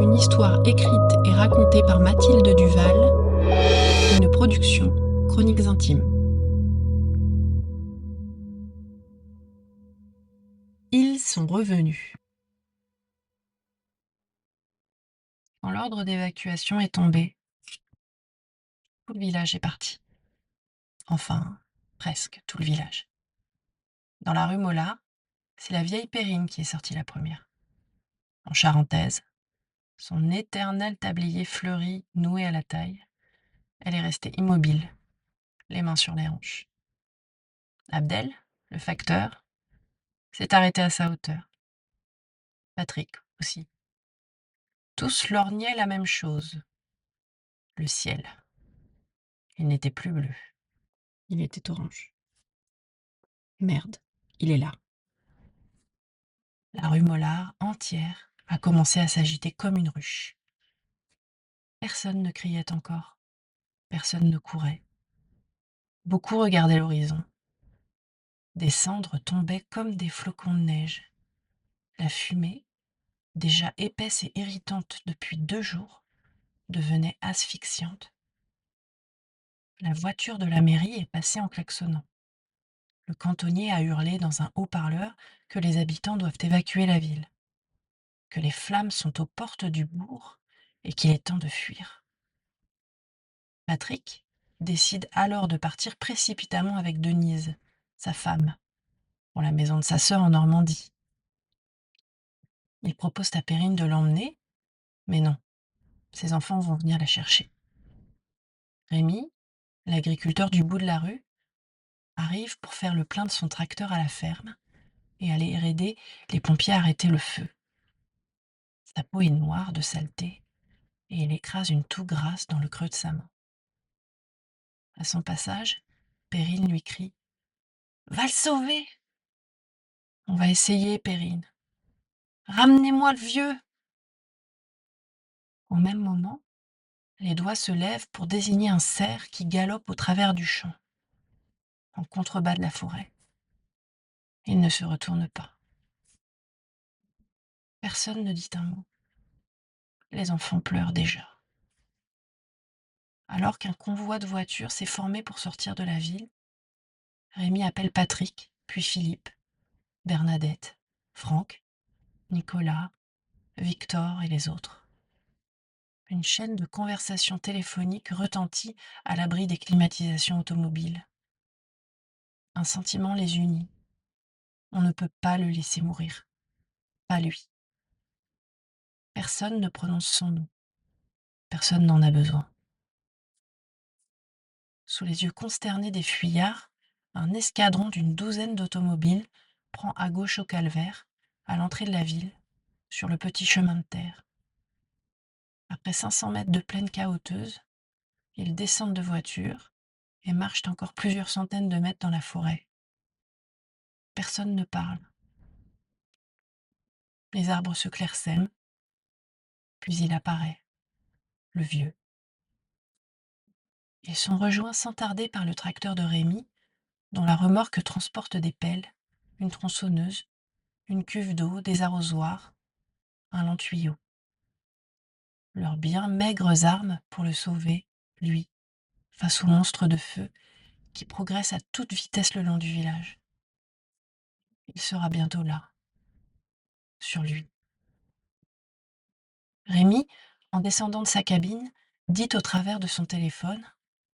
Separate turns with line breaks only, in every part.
Une histoire écrite et racontée par Mathilde Duval, une production Chroniques Intimes. Ils sont revenus. Quand l'ordre d'évacuation est tombé, tout le village est parti. Enfin, presque tout le village. Dans la rue Mollard, c'est la vieille Perrine qui est sortie la première. En charentaise, son éternel tablier fleuri noué à la taille, elle est restée immobile, les mains sur les hanches. Abdel, le facteur, s'est arrêté à sa hauteur. Patrick aussi. Tous lorgnaient la même chose, le ciel. Il n'était plus bleu. Il était orange. Merde, il est là. La rue Mollard, entière, a commencé à s'agiter comme une ruche. Personne ne criait encore. Personne ne courait. Beaucoup regardaient l'horizon. Des cendres tombaient comme des flocons de neige. La fumée, déjà épaisse et irritante depuis 2 jours, devenait asphyxiante. La voiture de la mairie est passée en klaxonnant. Le cantonnier a hurlé dans un haut-parleur que les habitants doivent évacuer la ville, que les flammes sont aux portes du bourg et qu'il est temps de fuir. Patrick décide alors de partir précipitamment avec Denise, sa femme, pour la maison de sa sœur en Normandie. Il propose à Perrine de l'emmener, mais non, ses enfants vont venir la chercher. Rémi, l'agriculteur du bout de la rue, arrive pour faire le plein de son tracteur à la ferme et aller aider les pompiers à arrêter le feu. Sa peau est noire de saleté et il écrase une toux grasse dans le creux de sa main. À son passage, Perrine lui crie : « Va le sauver !»« On va essayer, Perrine. Ramenez-moi le vieux !» Au même moment, les doigts se lèvent pour désigner un cerf qui galope au travers du champ, en contrebas de la forêt. Il ne se retourne pas. Personne ne dit un mot. Les enfants pleurent déjà. Alors qu'un convoi de voitures s'est formé pour sortir de la ville, Rémi appelle Patrick, puis Philippe, Bernadette, Franck, Nicolas, Victor et les autres. Une chaîne de conversations téléphoniques retentit à l'abri des climatisations automobiles. Un sentiment les unit. On ne peut pas le laisser mourir. Pas lui. Personne ne prononce son nom. Personne n'en a besoin. Sous les yeux consternés des fuyards, un escadron d'une douzaine d'automobiles prend à gauche au calvaire, à l'entrée de la ville, sur le petit chemin de terre. Après 500 mètres de plaine cahoteuse, ils descendent de voiture et marchent encore plusieurs centaines de mètres dans la forêt. Personne ne parle. Les arbres se clairsèment, puis il apparaît, le vieux. Ils sont rejoints sans tarder par le tracteur de Rémi, dont la remorque transporte des pelles, une tronçonneuse, une cuve d'eau, des arrosoirs, un long tuyau. Leurs bien maigres armes pour le sauver, lui, face au monstre de feu qui progresse à toute vitesse le long du village. Il sera bientôt là, sur lui. Rémi, en descendant de sa cabine, dit au travers de son téléphone :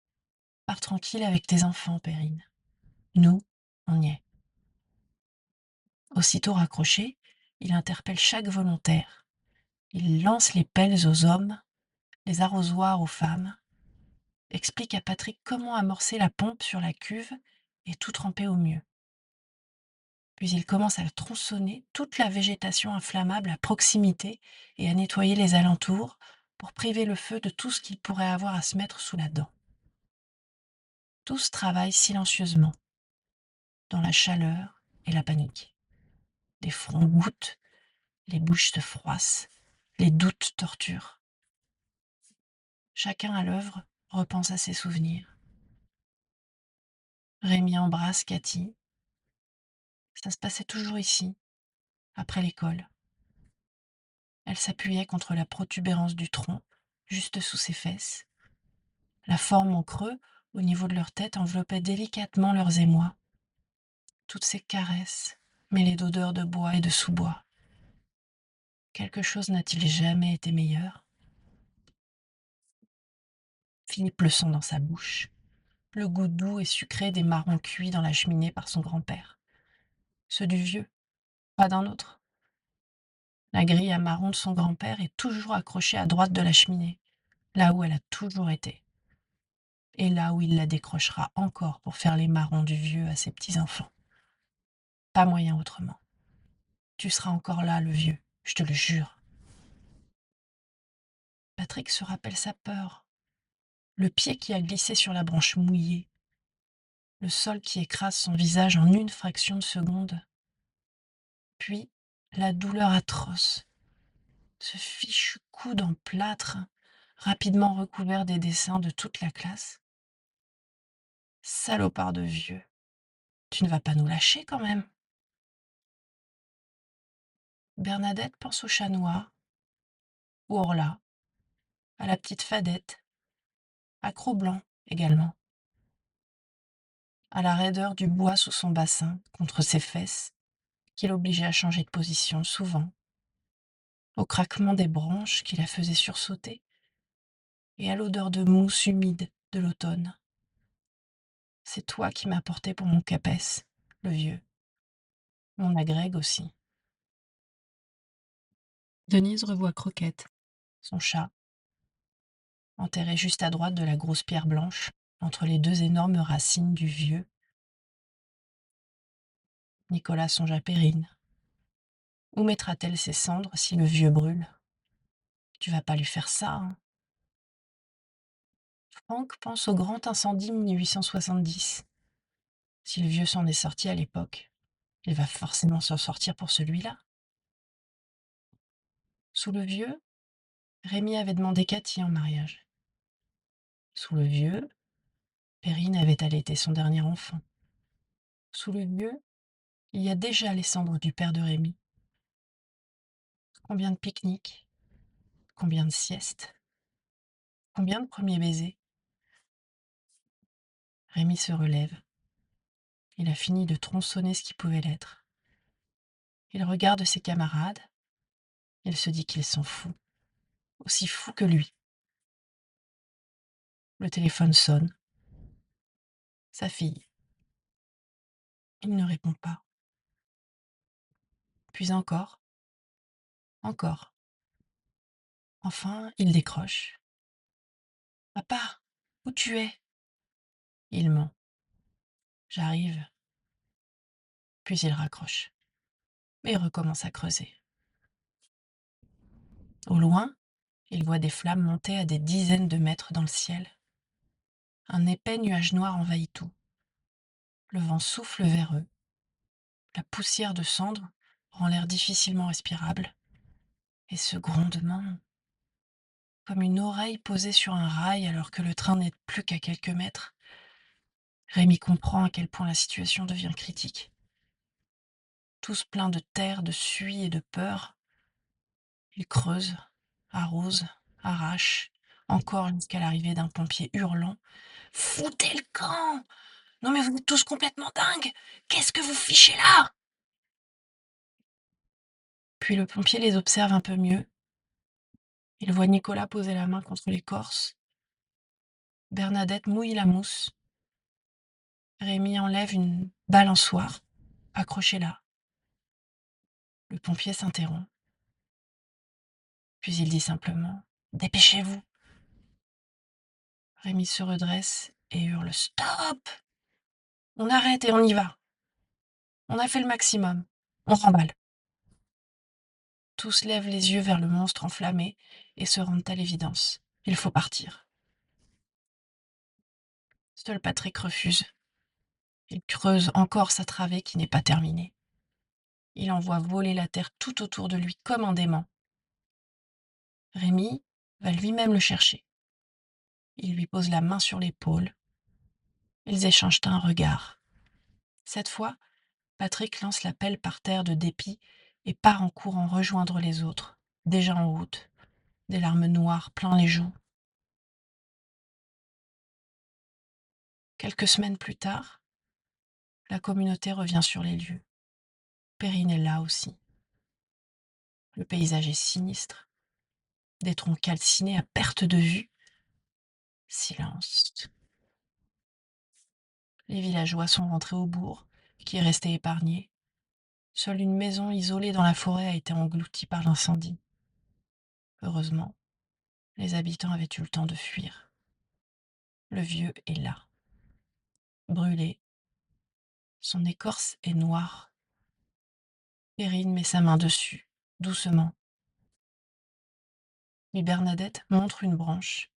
« Pars tranquille avec tes enfants, Perrine. Nous, on y est. » Aussitôt raccroché, il interpelle chaque volontaire. Il lance les pelles aux hommes, les arrosoirs aux femmes, explique à Patrick comment amorcer la pompe sur la cuve et tout tremper au mieux. Puis il commence à tronçonner toute la végétation inflammable à proximité et à nettoyer les alentours pour priver le feu de tout ce qu'il pourrait avoir à se mettre sous la dent. Tous travaillent silencieusement, dans la chaleur et la panique. Les fronts goûtent, les bouches se froissent, les doutes torturent. Chacun à l'œuvre repense à ses souvenirs. Rémi embrasse Cathy. Ça se passait toujours ici, après l'école. Elle s'appuyait contre la protubérance du tronc, juste sous ses fesses. La forme en creux, au niveau de leur tête, enveloppait délicatement leurs émois. Toutes ces caresses, mêlées d'odeurs de bois et de sous-bois. Quelque chose n'a-t-il jamais été meilleur? Philippe le sent dans sa bouche, le goût doux et sucré des marrons cuits dans la cheminée par son grand-père. Ceux du vieux, pas d'un autre. La grille à marrons de son grand-père est toujours accrochée à droite de la cheminée, là où elle a toujours été. Et là où il la décrochera encore pour faire les marrons du vieux à ses petits-enfants. Pas moyen autrement. Tu seras encore là, le vieux, je te le jure. Patrick se rappelle sa peur. Le pied qui a glissé sur la branche mouillée. Le sol qui écrase son visage en une fraction de seconde. Puis, la douleur atroce. Ce fichu coude en plâtre, rapidement recouvert des dessins de toute la classe. Salopard de vieux. Tu ne vas pas nous lâcher quand même. Bernadette pense au chat noir, au Orla, à la petite Fadette, à Cro-Blanc également, à la raideur du bois sous son bassin, contre ses fesses, qui l'obligeait à changer de position souvent, au craquement des branches qui la faisaient sursauter, et à l'odeur de mousse humide de l'automne. C'est toi qui m'as porté pour mon Capès, le vieux, mon agrègue aussi. Denise revoit Croquette, son chat, enterré juste à droite de la grosse pierre blanche, entre les deux énormes racines du vieux. Nicolas songe à Perrine. Où mettra-t-elle ses cendres si le vieux brûle? Tu vas pas lui faire ça, hein? Franck pense au grand incendie 1870. Si le vieux s'en est sorti à l'époque, il va forcément s'en sortir pour celui-là. Sous le vieux, Rémi avait demandé Cathy en mariage. Sous le vieux, Perrine avait allaité son dernier enfant. Sous le vieux, il y a déjà les cendres du père de Rémi. Combien de pique-niques? Combien de siestes? Combien de premiers baisers? Rémi se relève. Il a fini de tronçonner ce qui pouvait l'être. Il regarde ses camarades. Il se dit qu'ils sont fous. Aussi fous que lui. Le téléphone sonne. Sa fille. Il ne répond pas. Puis encore. Encore. Enfin, il décroche. Papa, où tu es? Il ment. J'arrive. Puis il raccroche. Et recommence à creuser. Au loin, il voit des flammes monter à des dizaines de mètres dans le ciel. Un épais nuage noir envahit tout. Le vent souffle vers eux. La poussière de cendres rend l'air difficilement respirable. Et ce grondement, comme une oreille posée sur un rail alors que le train n'est plus qu'à quelques mètres. Rémi comprend à quel point la situation devient critique. Tous pleins de terre, de suie et de peur, ils creusent, arrosent, arrachent, encore jusqu'à l'arrivée d'un pompier hurlant. Foutez le camp! Non mais vous êtes tous complètement dingues! Qu'est-ce que vous fichez là? Puis le pompier les observe un peu mieux. Il voit Nicolas poser la main contre l'écorce. Bernadette mouille la mousse. Rémi enlève une balançoire, accrochée là. Le pompier s'interrompt. Puis il dit simplement: Dépêchez-vous. Rémi se redresse et hurle: Stop! On arrête et on y va. On a fait le maximum. On remballe. Tous lèvent les yeux vers le monstre enflammé et se rendent à l'évidence. Il faut partir. Seul Patrick refuse. Il creuse encore sa travée qui n'est pas terminée. Il envoie voler la terre tout autour de lui comme un dément. Rémi va lui-même le chercher. Il lui pose la main sur l'épaule. Ils échangent un regard. Cette fois, Patrick lance la pelle par terre de dépit et part en courant rejoindre les autres. déjà en route, des larmes noires plein les joues. Quelques semaines plus tard, la communauté revient sur les lieux. Perrine est là aussi. Le paysage est sinistre, des troncs calcinés à perte de vue. Silence. Les villageois sont rentrés au bourg, qui est resté épargné. Seule une maison isolée dans la forêt a été engloutie par l'incendie. Heureusement, les habitants avaient eu le temps de fuir. Le vieux est là, brûlé. Son écorce est noire. Perrine met sa main dessus, doucement. Puis Bernadette montre une branche.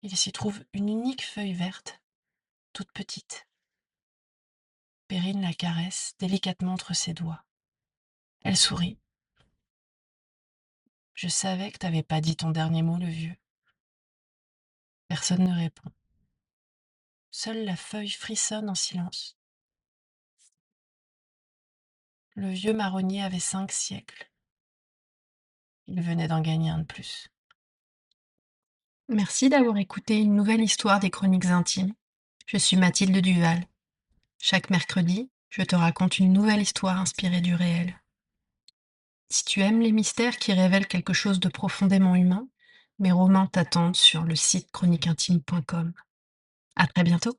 Il s'y trouve une unique feuille verte, toute petite. Perrine la caresse délicatement entre ses doigts. Elle sourit. Je savais que t'avais pas dit ton dernier mot, le vieux. Personne ne répond. Seule la feuille frissonne en silence. Le vieux marronnier avait 5 siècles. Il venait d'en gagner un de plus. Merci d'avoir écouté une nouvelle histoire des Chroniques intimes. Je suis Mathilde Duval. Chaque mercredi, je te raconte une nouvelle histoire inspirée du réel. Si tu aimes les mystères qui révèlent quelque chose de profondément humain, mes romans t'attendent sur le site chroniqueintime.com. À très bientôt.